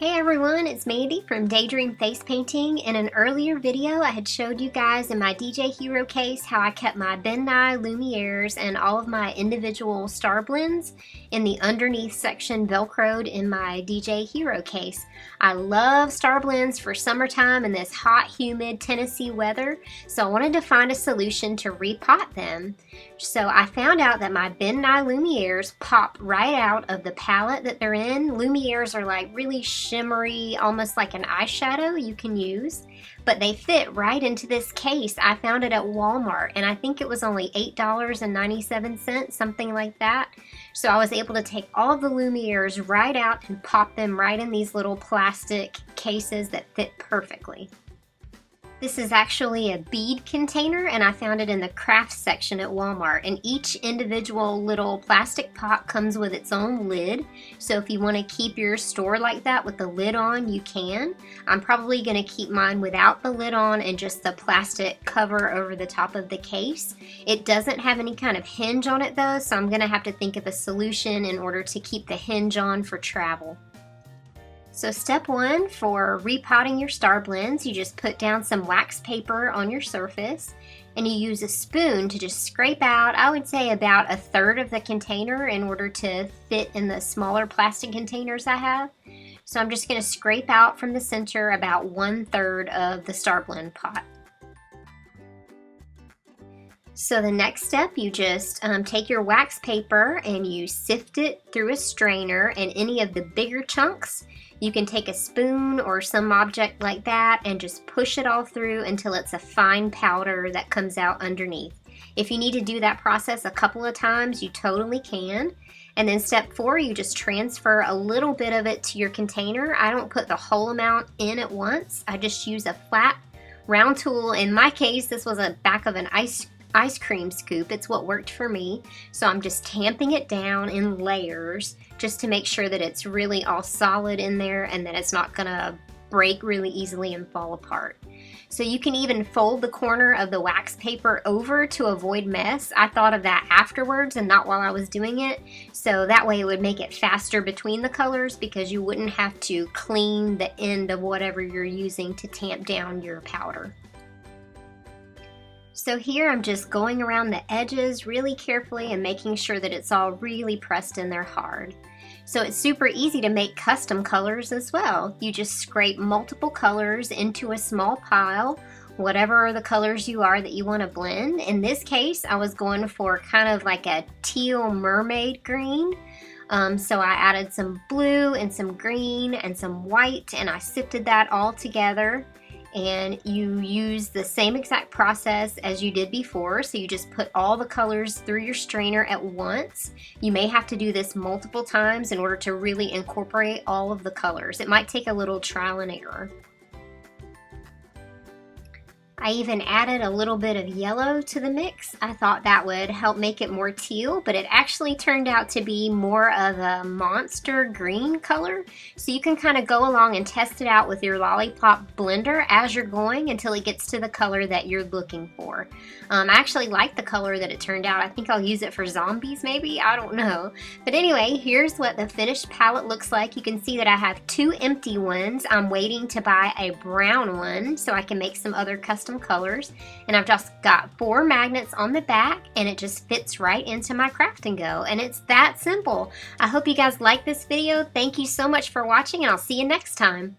Hey everyone, it's Mandy from Daydream Face Painting. In an earlier video, I had showed you guys in my DJ Hero case how I kept my Nye Lumieres and all of my individual Starblends in the underneath section velcroed in my DJ Hero case. I love Starblends for summertime and this hot, humid Tennessee weather, so I wanted to find a solution to repot them. So I found out that my Nye Lumieres pop right out of the palette that they're in. Lumieres are like really shimmery, almost like an eyeshadow you can use, but they fit right into this case. I found it at Walmart and I think it was only $8.97, something like that. So I was able to take all of the Lumieres right out and pop them right in these little plastic cases that fit perfectly. This is actually a bead container and I found it in the crafts section at Walmart, and each individual little plastic pot comes with its own lid, so if you want to keep your store like that with the lid on, you can. I'm probably going to keep mine without the lid on and just the plastic cover over the top of the case. It doesn't have any kind of hinge on it though, so I'm going to have to think of a solution in order to keep the hinge on for travel. So step one for repotting your Starblends, you just put down some wax paper on your surface and you use a spoon to just scrape out, I would say about a third of the container in order to fit in the smaller plastic containers I have. So I'm just going to scrape out from the center about 1/3 of the Starblend pot. So the next step, you just take your wax paper and you sift it through a strainer, and any of the bigger chunks, you can take a spoon or some object like that and just push it all through until it's a fine powder that comes out underneath. If you need to do that process a couple of times, you totally can. And then step 4, you just transfer a little bit of it to your container. I don't put the whole amount in at once. I just use a flat round tool. In my case, this was a back of an ice cream scoop. It's what worked for me. So I'm just tamping it down in layers just to make sure that it's really all solid in there and that it's not gonna break really easily and fall apart. So you can even fold the corner of the wax paper over to avoid mess. I thought of that afterwards and not while I was doing it. So that way it would make it faster between the colors because you wouldn't have to clean the end of whatever you're using to tamp down your powder. So here I'm just going around the edges really carefully and making sure that it's all really pressed in there hard. So it's super easy to make custom colors as well. You just scrape multiple colors into a small pile, whatever the colors you are that you want to blend. In this case, I was going for kind of like a teal mermaid green. So I added some blue and some green and some white, and I sifted that all together. And you use the same exact process as you did before, so you just put all the colors through your strainer at once. You may have to do this multiple times in order to really incorporate all of the colors. It might take a little trial and error. I even added a little bit of yellow to the mix. I thought that would help make it more teal, but it actually turned out to be more of a monster green color. So you can kind of go along and test it out with your lollipop blender as you're going until it gets to the color that you're looking for. I actually like the color that it turned out. I think I'll use it for zombies maybe, I don't know. But anyway, here's what the finished palette looks like. You can see that I have 2 empty ones. I'm waiting to buy a brown one so I can make some other custom colors, and I've just got 4 magnets on the back and it just fits right into my craft and go, and it's that simple. I hope you guys like this video. Thank you so much for watching and I'll see you next time.